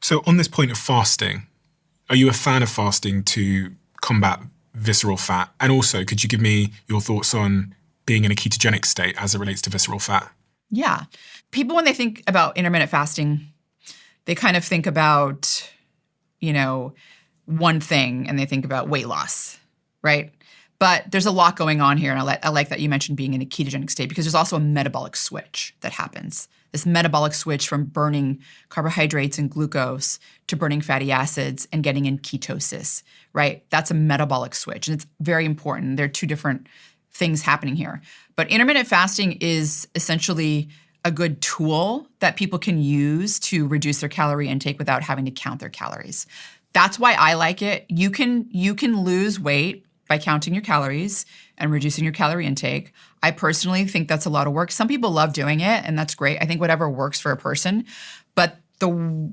So on this point of fasting, are you a fan of fasting to combat visceral fat? And also, could you give me your thoughts on being in a ketogenic state as it relates to visceral fat? Yeah. People, when they think about intermittent fasting, they kind of think about, one thing, and they think about weight loss, right? But there's a lot going on here, and I like that you mentioned being in a ketogenic state, because there's also a metabolic switch that happens. This metabolic switch from burning carbohydrates and glucose to burning fatty acids and getting in ketosis, right? That's a metabolic switch, and it's very important. There are two different things happening here. But intermittent fasting is essentially a good tool that people can use to reduce their calorie intake without having to count their calories. That's why I like it. You can lose weight by counting your calories and reducing your calorie intake. I personally think that's a lot of work. Some people love doing it, and that's great. I think whatever works for a person. But the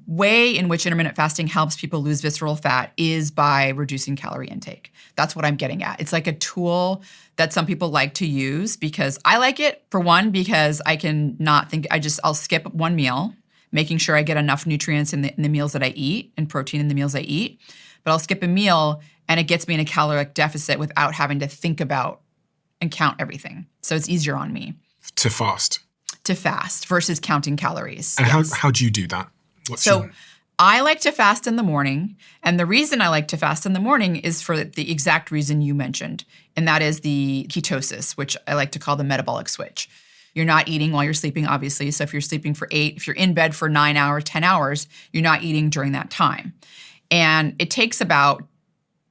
way in which intermittent fasting helps people lose visceral fat is by reducing calorie intake. That's what I'm getting at. It's like a tool that some people like to use, because I like it, for one, because I can not think, I'll skip one meal, making sure I get enough nutrients in the meals that I eat and protein in the meals I eat. But I'll skip a meal and it gets me in a caloric deficit without having to think about and count everything. So it's easier on me. To fast Versus counting calories. And yes. how do you do that? I like to fast in the morning. And the reason I like to fast in the morning is for the exact reason you mentioned. And that is the ketosis, which I like to call the metabolic switch. You're not eating while you're sleeping, obviously. So if you're sleeping for 8, if you're in bed for 9 hours, 10 hours, you're not eating during that time. And it takes about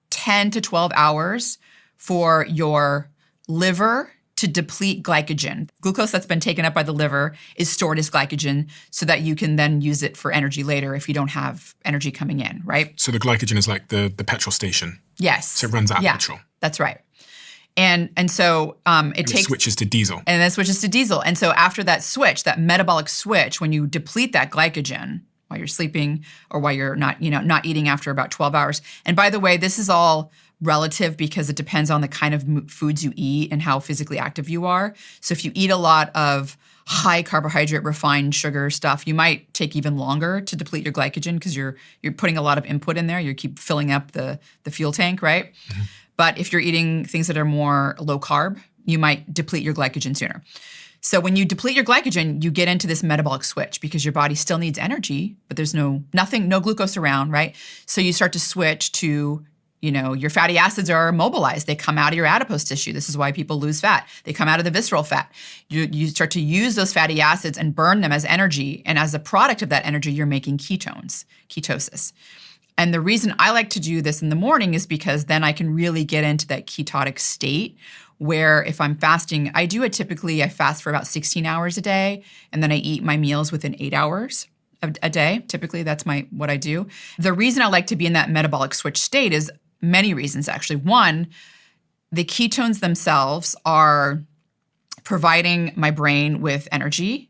10 to 12 hours for your liver to deplete glycogen. Glucose that's been taken up by the liver is stored as glycogen so that you can then use it for energy later if you don't have energy coming in, right? So the glycogen is like the petrol station. Yes. So it runs out of petrol. That's right. And so it switches to diesel. And then switches to diesel. And so after that switch, that metabolic switch, when you deplete that glycogen while you're sleeping or while you're not eating after about 12 hours. And by the way, this is all relative because it depends on the kind of foods you eat and how physically active you are. So if you eat a lot of high carbohydrate, refined sugar stuff, you might take even longer to deplete your glycogen because you're putting a lot of input in there. You keep filling up the fuel tank, right? Mm-hmm. But if you're eating things that are more low carb, you might deplete your glycogen sooner. So when you deplete your glycogen, you get into this metabolic switch because your body still needs energy, but there's no glucose around, right? So you start to switch to, your fatty acids are mobilized. They come out of your adipose tissue. This is why people lose fat. They come out of the visceral fat. You start to use those fatty acids and burn them as energy. And as a product of that energy, you're making ketosis. And the reason I like to do this in the morning is because then I can really get into that ketotic state where if I'm fasting, I fast for about 16 hours a day, and then I eat my meals within 8 hours a day. Typically, that's what I do. The reason I like to be in that metabolic switch state is many reasons, actually. One, the ketones themselves are providing my brain with energy,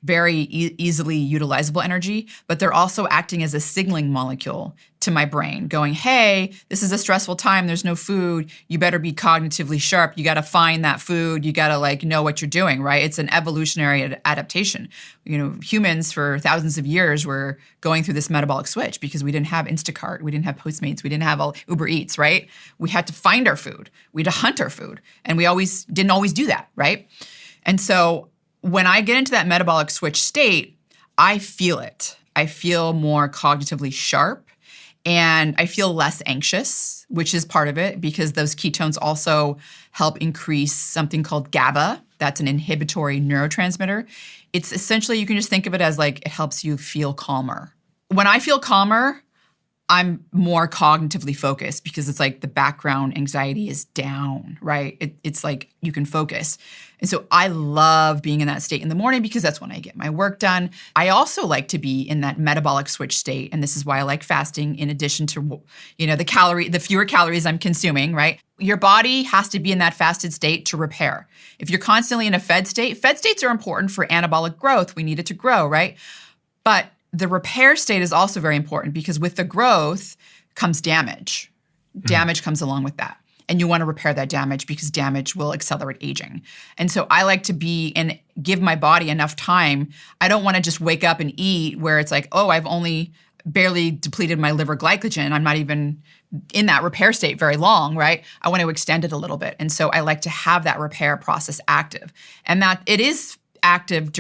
very easily utilizable energy, but they're also acting as a signaling molecule to my brain going, hey, this is a stressful time. There's no food. You better be cognitively sharp. You got to find that food. You got to know what you're doing, right? It's an evolutionary adaptation. Humans for thousands of years were going through this metabolic switch because we didn't have Instacart. We didn't have Postmates. We didn't have all Uber Eats, right? We had to find our food. We had to hunt our food. And we didn't always do that, right? And so when I get into that metabolic switch state, I feel it. I feel more cognitively sharp and I feel less anxious, which is part of it because those ketones also help increase something called GABA. That's an inhibitory neurotransmitter. It's essentially, you can just think of it as it helps you feel calmer. When I feel calmer, I'm more cognitively focused because it's the background anxiety is down, right? It's you can focus. And so I love being in that state in the morning because that's when I get my work done. I also like to be in that metabolic switch state. And this is why I like fasting in addition to, the fewer calories I'm consuming, right? Your body has to be in that fasted state to repair. If you're constantly in a fed states are important for anabolic growth. We need it to grow, right? But the repair state is also very important because with the growth comes damage. Damage comes along with that. And you want to repair that damage because damage will accelerate aging. And so I like to be and give my body enough time. I don't want to just wake up and eat where it's I've only barely depleted my liver glycogen. I'm not even in that repair state very long, right? I want to extend it a little bit. And so I like to have that repair process active. And that it is active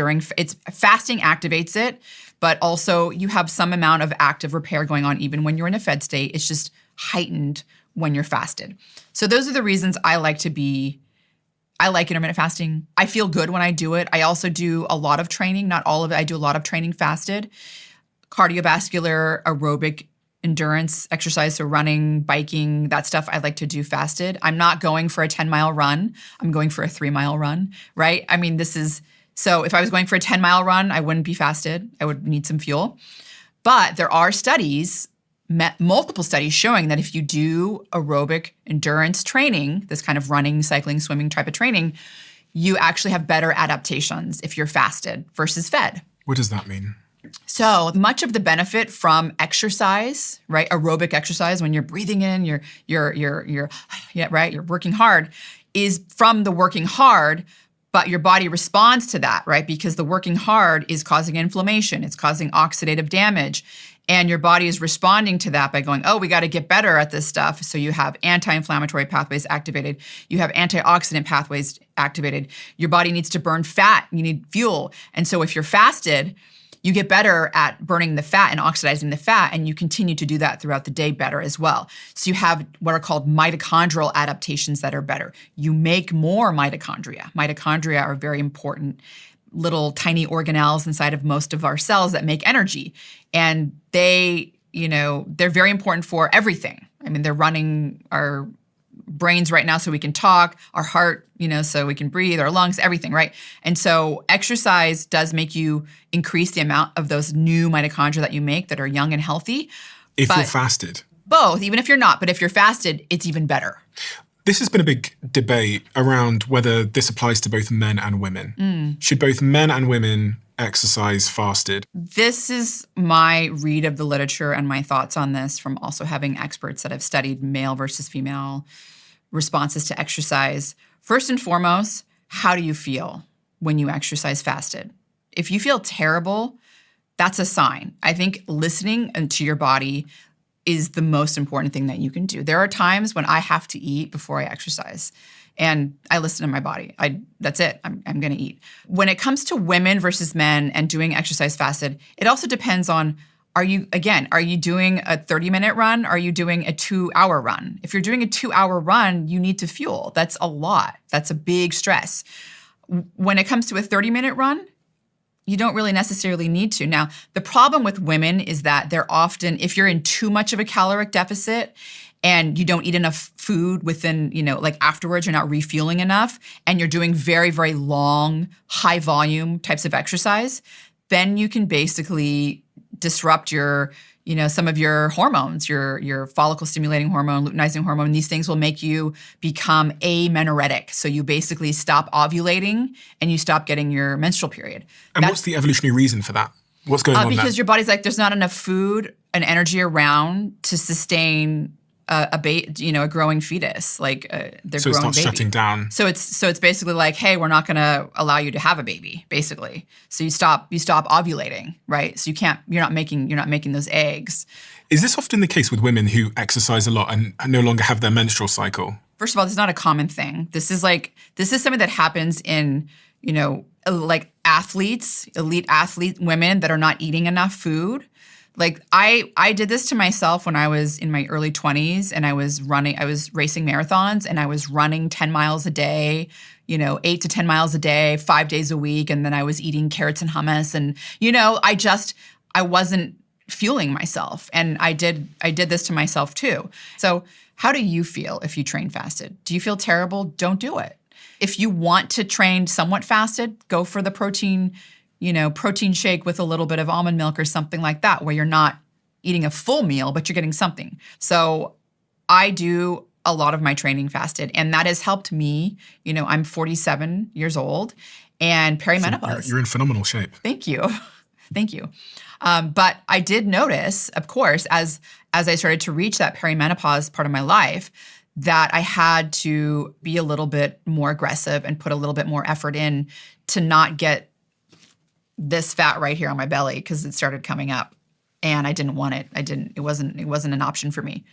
fasting activates it, but also you have some amount of active repair going on even when you're in a fed state. It's just heightened when you're fasted. So those are the reasons I like intermittent fasting. I feel good when I do it. I also do a lot of training, not all of it. I do a lot of training fasted, cardiovascular, aerobic endurance exercise, so running, biking, that stuff I like to do fasted. I'm not going for a 10-mile run. I'm going for a 3-mile run, right? I mean, so if I was going for a 10-mile run, I wouldn't be fasted. I would need some fuel. But there are studies, multiple studies showing that if you do aerobic endurance training, this kind of running, cycling, swimming type of training, you actually have better adaptations if you're fasted versus fed. What does that mean? So much of the benefit from exercise, right, aerobic exercise, when you're breathing in, you're working hard, is from the working hard, but your body responds to that, right? Because the working hard is causing inflammation, it's causing oxidative damage, and your body is responding to that by going, oh, we got to get better at this stuff. So you have anti-inflammatory pathways activated. You have antioxidant pathways activated. Your body needs to burn fat. You need fuel. And so if you're fasted, you get better at burning the fat and oxidizing the fat, and you continue to do that throughout the day better as well. So you have what are called mitochondrial adaptations that are better. You make more mitochondria. Mitochondria are very important little tiny organelles inside of most of our cells that make energy. And they're very important for everything. I mean, they're running our brains right now so we can talk, our heart, so we can breathe, our lungs, everything, right? And so exercise does make you increase the amount of those new mitochondria that you make that are young and healthy. If you're fasted. Both, even if you're not, but if you're fasted, it's even better. This has been a big debate around whether this applies to both men and women. Should both men and women exercise fasted? This is my read of the literature and my thoughts on this from also having experts that have studied male versus female responses to exercise. First and foremost, how do you feel when you exercise fasted? If you feel terrible, that's a sign. I think listening to your body is the most important thing that you can do. There are times when I have to eat before I exercise, and I listen to my body. That's it. I'm going to eat. When it comes to women versus men and doing exercise fasted, it also depends on, are you doing a 30-minute run? Are you doing a 2-hour run? If you're doing a 2-hour run, you need to fuel. That's a lot. That's a big stress. When it comes to a 30-minute run, you don't really necessarily need to. Now, the problem with women is that they're often, if you're in too much of a caloric deficit and you don't eat enough food within, afterwards, you're not refueling enough, and you're doing very, very long, high volume types of exercise, then you can basically disrupt your, some of your hormones, your follicle stimulating hormone, luteinizing hormone. These things will make you become amenorrheic. So you basically stop ovulating and you stop getting your menstrual period. And what's the evolutionary reason for that? What's going on there? Because your body's like, there's not enough food and energy around to sustain a growing fetus, they're growing baby. So it starts shutting down. So it's basically like, hey, we're not going to allow you to have a baby, basically. So you stop ovulating, right? So you're not making those eggs. Is this often the case with women who exercise a lot and no longer have their menstrual cycle? First of all, this is not a common thing. This is something that happens in, elite athlete women that are not eating enough food. I did this to myself when I was in my early 20s, and I was racing marathons, and I was running 10 miles a day, 8 to 10 miles a day, 5 days a week. And then I was eating carrots and hummus, and, I wasn't fueling myself. And I did this to myself too. So how do you feel if you train fasted? Do you feel terrible? Don't do it. If you want to train somewhat fasted, go for the protein shake with a little bit of almond milk or something like that, where you're not eating a full meal, but you're getting something. So I do a lot of my training fasted, and that has helped me. I'm 47 years old and perimenopause. You're in phenomenal shape. Thank you. Thank you. But I did notice, of course, as I started to reach that perimenopause part of my life, that I had to be a little bit more aggressive and put a little bit more effort in to not get this fat right here on my belly, because it started coming up. and I didn't want it. It wasn't an option for me.